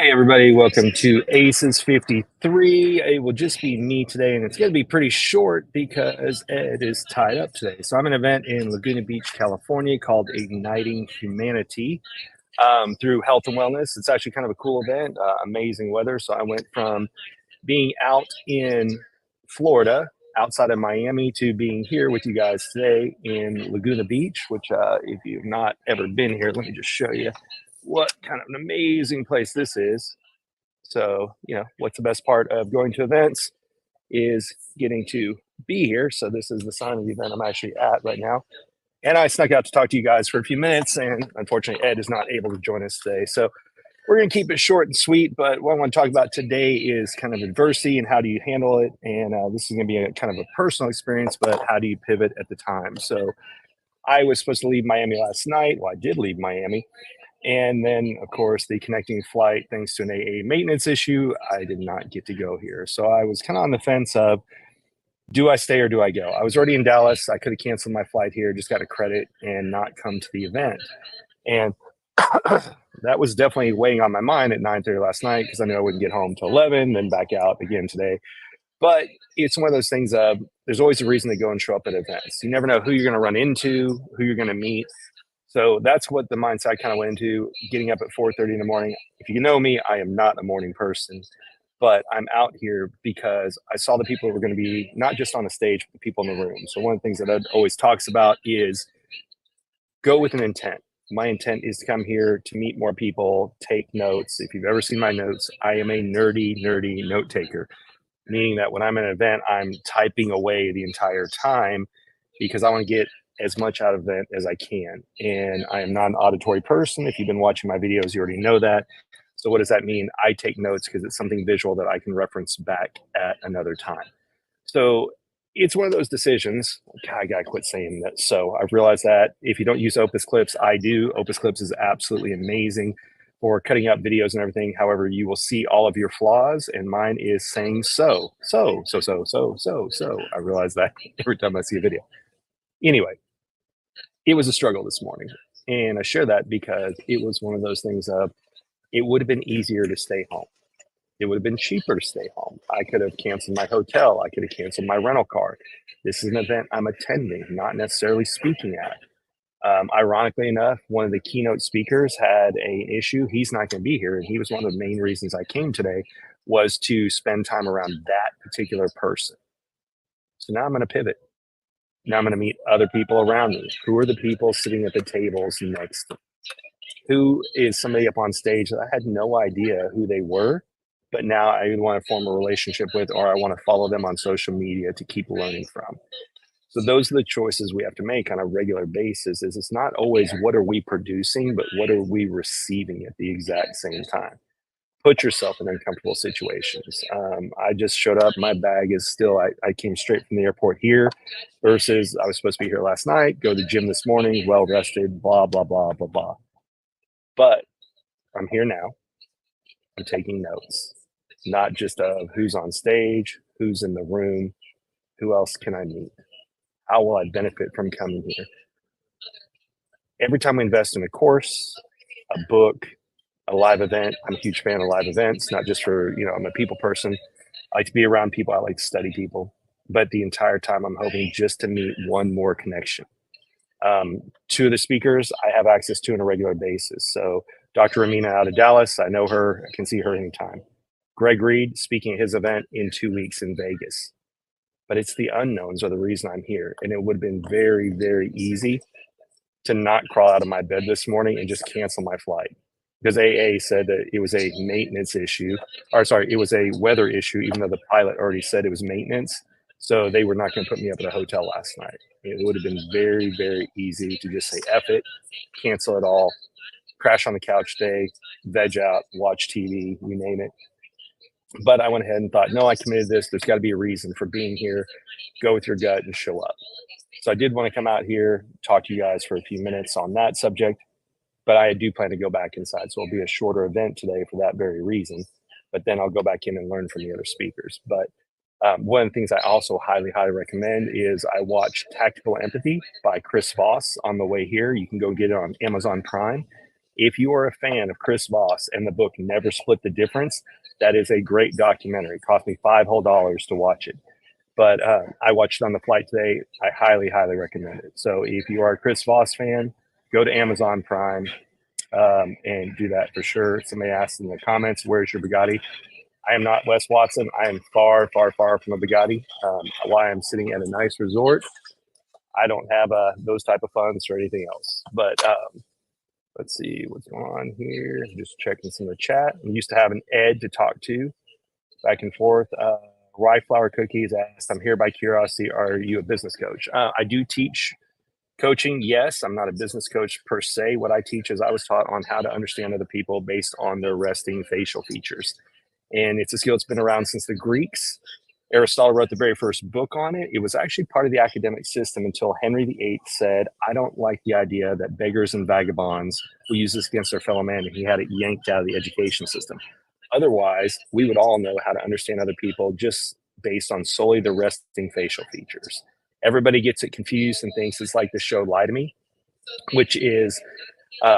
Hey everybody, welcome to Aces53. It will just be me today, and it's going to be pretty short because Ed is tied up today. So I'm at an event in Laguna Beach, California called Igniting Humanity through Health and Wellness. It's actually kind of a cool event, amazing weather. So I went from being out in Florida, outside of Miami, to being here with you guys today in Laguna Beach, which if you've not ever been here, let me just show you what kind of an amazing place this is. So, what's the best part of going to events is getting to be here. So, this is the sign of the event I'm actually at right now. And I snuck out to talk to you guys for a few minutes. And unfortunately, Ed is not able to join us today. So, we're going to keep it short and sweet. But what I want to talk about today is kind of adversity and how do you handle it. And this is going to be a kind of a personal experience, but how do you pivot at the time? So, I was supposed to leave Miami last night. Well, I did leave Miami. And then, of course, the connecting flight, thanks to an AA maintenance issue, I did not get to go here. So I was kind of on the fence of, do I stay or do I go? I was already in Dallas. I could have canceled my flight here, just got a credit and not come to the event. And that was definitely weighing on my mind at 9:30 last night because I knew I wouldn't get home till 11, then back out again today. But it's one of those things of there's always a reason to go and show up at events. You never know who you're going to run into, who you're going to meet. So that's what the mindset I kind of went into, getting up at 4:30 in the morning. If you know me, I am not a morning person, but I'm out here because I saw the people who were going to be not just on the stage, but the people in the room. So one of the things that Ed always talks about is go with an intent. My intent is to come here to meet more people, take notes. If you've ever seen my notes, I am a nerdy note taker, meaning that when I'm at an event, I'm typing away the entire time because I want to get as much out of it as I can. And I am not an auditory person. If you've been watching my videos, you already know that. So what does that mean? I take notes because it's something visual that I can reference back at another time. So it's one of those decisions. God, I gotta quit saying that. So I've realized that if you don't use Opus Clips, I do. Opus Clips is absolutely amazing for cutting up videos and everything. However, you will see all of your flaws, and mine is saying so. I realize that every time I see a video. Anyway, it was a struggle this morning. And I share that because it was one of those things of it would have been easier to stay home. It would have been cheaper to stay home. I could have canceled my hotel. I could have canceled my rental car. This is an event I'm attending, not necessarily speaking at. Ironically enough, one of the keynote speakers had an issue. He's not going to be here, and he was one of the main reasons I came today was to spend time around that particular person. So now I'm going to pivot. Now I'm going to meet other people around me. Who are the people sitting at the tables next to me? Who is somebody up on stage that I had no idea who they were, but now I want to form a relationship with, or I want to follow them on social media to keep learning from. So those are the choices we have to make on a regular basis. Is it's not always what are we producing, but what are we receiving at the exact same time. Put yourself in uncomfortable situations. I just showed up. My bag is still, I came straight from the airport here versus I was supposed to be here last night, go to the gym this morning, well rested, blah, blah, blah, blah, blah. But I'm here now. I'm taking notes, not just of who's on stage, who's in the room, who else can I meet? How will I benefit from coming here? Every time we invest in a course, a book, a live event, I'm a huge fan of live events, not just for, I'm a people person. I like to be around people. I like to study people. But the entire time, I'm hoping just to meet one more connection. Two of the speakers I have access to on a regular basis. So Dr. Ramina out of Dallas, I know her. I can see her anytime. Greg Reed speaking at his event in 2 weeks in Vegas. But it's the unknowns are the reason I'm here. And it would have been very, very easy to not crawl out of my bed this morning and just cancel my flight. Because AA said that it was a maintenance issue, or sorry, it was a weather issue, even though the pilot already said it was maintenance. So they were not going to put me up at a hotel last night. It would have been very, very easy to just say, F it, cancel it all, crash on the couch day, veg out, watch TV, you name it. But I went ahead and thought, no, I committed this. There's got to be a reason for being here. Go with your gut and show up. So I did want to come out here, talk to you guys for a few minutes on that subject. But I do plan to go back inside. So it'll be a shorter event today for that very reason. But then I'll go back in and learn from the other speakers. But one of the things I also highly, highly recommend is I watched Tactical Empathy by Chris Voss on the way here. You can go get it on Amazon Prime. If you are a fan of Chris Voss and the book Never Split the Difference, that is a great documentary. It cost me $5 to watch it. But I watched it on the flight today. I highly, highly recommend it. So if you are a Chris Voss fan, go to Amazon Prime and do that for sure. Somebody asked in the comments, where's your Bugatti? I am not Wes Watson. I am far, far, far from a Bugatti. Why I'm sitting at a nice resort. I don't have those type of funds or anything else. But let's see what's going on here. Just checking some of the chat. We used to have an Ed to talk to back and forth. Rye Flour Cookies asked, I'm here by curiosity. Are you a business coach? I do teach coaching. Yes, I'm not a business coach per se. What I teach is I was taught on how to understand other people based on their resting facial features. And it's a skill that's been around since the Greeks. Aristotle wrote the very first book on it. It was actually part of the academic system until Henry VIII said, I don't like the idea that beggars and vagabonds will use this against their fellow man. And he had it yanked out of the education system. Otherwise, we would all know how to understand other people just based on solely the resting facial features. Everybody gets it confused and thinks it's like the show Lie to Me, which is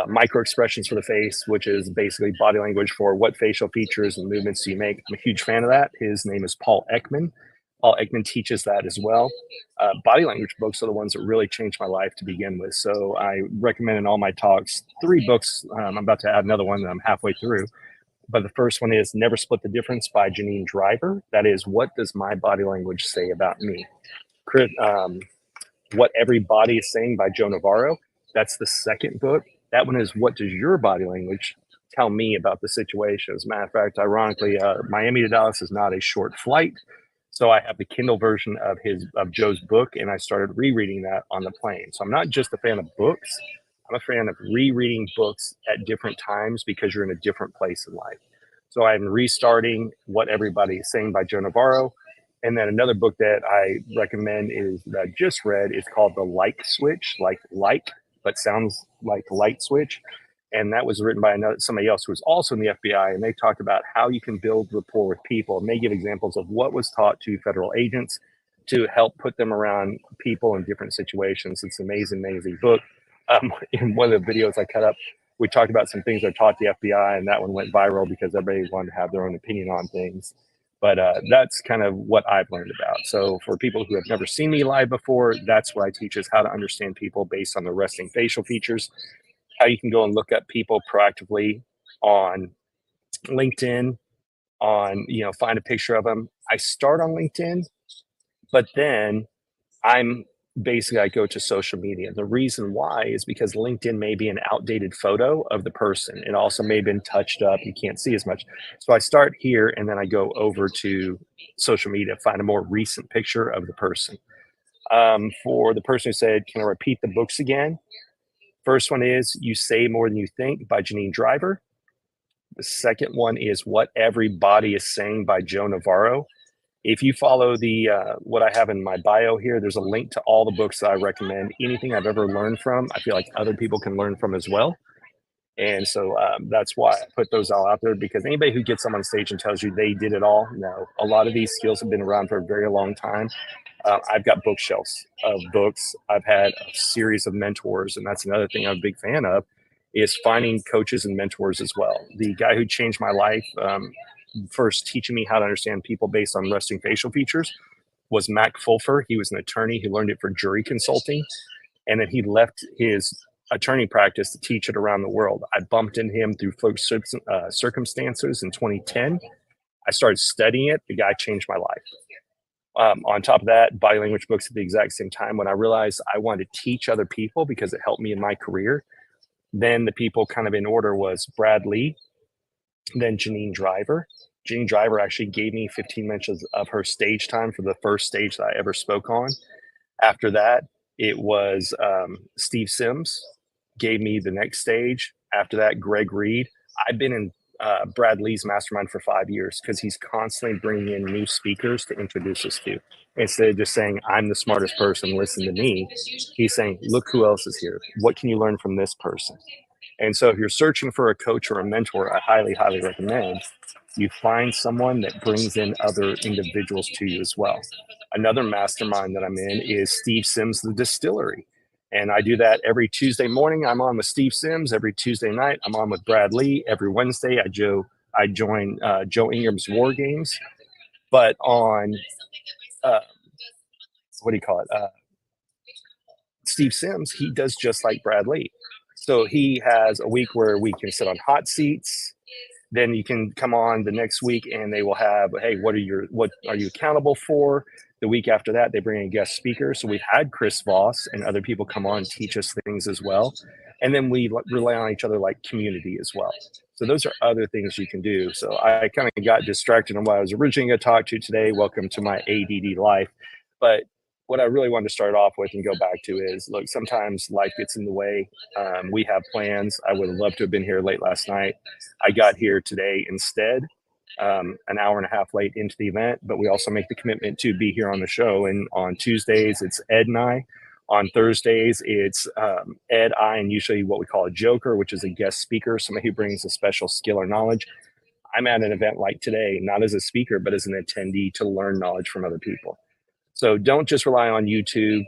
micro expressions for the face, which is basically body language for what facial features and movements do you make. I'm a huge fan of that. His name is Paul Ekman. Paul Ekman teaches that as well. Body language books are the ones that really changed my life to begin with. So I recommend in all my talks 3 books. I'm about to add another one that I'm halfway through. But the first one is Never Split the Difference by Janine Driver. That is, what does my body language say about me? What Every Body is Saying by Joe Navarro. That's the second book. That one is What Does Your Body Language Tell Me About the Situation? As a matter of fact, ironically, Miami to Dallas is not a short flight. So I have the Kindle version of Joe's book, and I started rereading that on the plane. So I'm not just a fan of books. I'm a fan of rereading books at different times because you're in a different place in life. So I'm restarting What Everybody is Saying by Joe Navarro. And then another book that I recommend is that I just read is called The Like Switch, like, but sounds like light switch. And that was written by somebody else who was also in the FBI. And they talked about how you can build rapport with people. And they give examples of what was taught to federal agents to help put them around people in different situations. It's an amazing, amazing book. In one of the videos I cut up, we talked about some things I taught the FBI, and that one went viral because everybody wanted to have their own opinion on things. But that's kind of what I've learned about. So for people who have never seen me live before, that's what I teach is how to understand people based on the resting facial features, how you can go and look up people proactively on LinkedIn, find a picture of them. I start on LinkedIn, but then I go to social media. The reason why is because LinkedIn may be an outdated photo of the person. It also may have been touched up. You can't see as much. So I start here and then I go over to social media, find a more recent picture of the person. For the person who said, can I repeat the books again? First one is You Say More Than You Think by Janine Driver. The second one is What Every Body is Saying by Joe Navarro. If you follow the what I have in my bio here, there's a link to all the books that I recommend. Anything I've ever learned from, I feel like other people can learn from as well. And so that's why I put those all out there, because anybody who gets them on stage and tells you they did it all, no. A lot of these skills have been around for a very long time. I've got bookshelves of books. I've had a series of mentors, and that's another thing I'm a big fan of, is finding coaches and mentors as well. The guy who changed my life, first teaching me how to understand people based on resting facial features, was Mac Fulfer. He was an attorney. He learned it for jury consulting. And then he left his attorney practice to teach it around the world. I bumped into him through circumstances in 2010. I started studying it. The guy changed my life. On top of that, body language books at the exact same time. When I realized I wanted to teach other people because it helped me in my career, then the people kind of in order was Brad Lee, then Janine Driver. Janine Driver actually gave me 15 minutes of her stage time for the first stage that I ever spoke on. After that, it was Steve Sims gave me the next stage. After that, Greg Reed. I've been in Brad Lee's mastermind for 5 years because he's constantly bringing in new speakers to introduce us to. Instead of just saying, I'm the smartest person, listen to me, he's saying, look who else is here. What can you learn from this person? And so if you're searching for a coach or a mentor, I highly, highly recommend you find someone that brings in other individuals to you as well. Another mastermind that I'm in is Steve Sims, The Distillery. And I do that every Tuesday morning. I'm on with Steve Sims. Every Tuesday night, I'm on with Brad Lee. Every Wednesday, I join Joe Ingram's War Games. But on what do you call it? Steve Sims, he does just like Brad Lee. So he has a week where we can sit on hot seats. Then you can come on the next week and they will have, hey, what are you accountable for? The week after that, they bring in guest speakers. So we've had Chris Voss and other people come on and teach us things as well. And then we rely on each other like community as well. So those are other things you can do. So I kind of got distracted on what I was originally going to talk to today. Welcome to my ADD life. But what I really wanted to start off with and go back to is, look, sometimes life gets in the way. We have plans. I would have loved to have been here late last night. I got here today instead, an hour and a half late into the event, but we also make the commitment to be here on the show. And on Tuesdays, it's Ed and I. On Thursdays, it's Ed, I, and usually what we call a joker, which is a guest speaker, somebody who brings a special skill or knowledge. I'm at an event like today, not as a speaker, but as an attendee to learn knowledge from other people. So don't just rely on YouTube.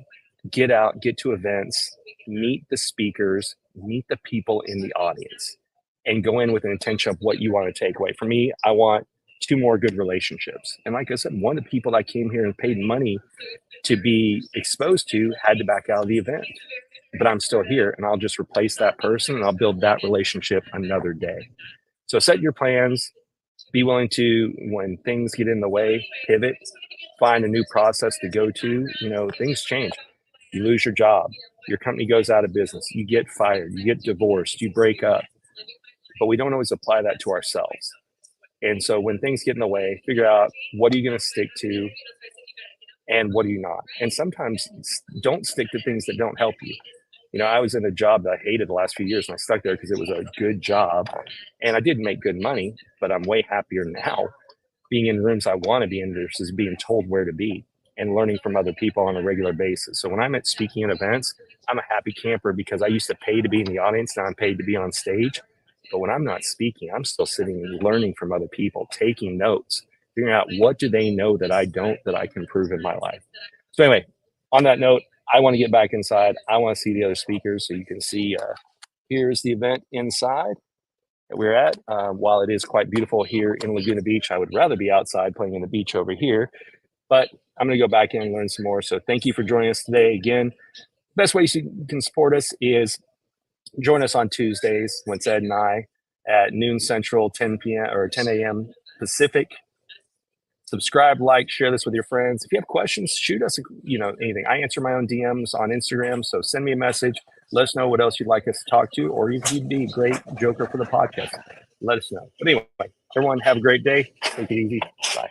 Get out, get to events, meet the speakers, meet the people in the audience, and go in with an intention of what you want to take away. For me, I want 2 more good relationships. And like I said, one of the people that came here and paid money to be exposed to had to back out of the event. But I'm still here, and I'll just replace that person and I'll build that relationship another day. So set your plans. Be willing to, when things get in the way, pivot, find a new process to go to. Things change. You lose your job, your company goes out of business, you get fired, you get divorced, you break up. But we don't always apply that to ourselves. And so when things get in the way, figure out what are you going to stick to and what are you not. And sometimes don't stick to things that don't help you. I was in a job that I hated the last few years, and I stuck there because it was a good job. And I did make good money, but I'm way happier now being in rooms I want to be in versus being told where to be and learning from other people on a regular basis. So when I'm at speaking at events, I'm a happy camper because I used to pay to be in the audience. Now I'm paid to be on stage. But when I'm not speaking, I'm still sitting and learning from other people, taking notes, figuring out what do they know that I don't, that I can prove in my life. So anyway, on that note, I want to get back inside. I want to see the other speakers so you can see, here's the event inside that we're at. While it is quite beautiful here in Laguna Beach, I would rather be outside playing in the beach over here, but I'm going to go back in and learn some more. So thank you for joining us today. Again, best way you can support us is join us on Tuesdays when it's Ed and I at noon Central, 10 p.m. or 10 a.m. Pacific. Subscribe, like, share this with your friends. If you have questions, shoot us, anything. I answer my own DMs on Instagram, so send me a message. Let us know what else you'd like us to talk to, or if you'd be a great joker for the podcast. Let us know. But anyway, everyone have a great day. Take it easy. Bye.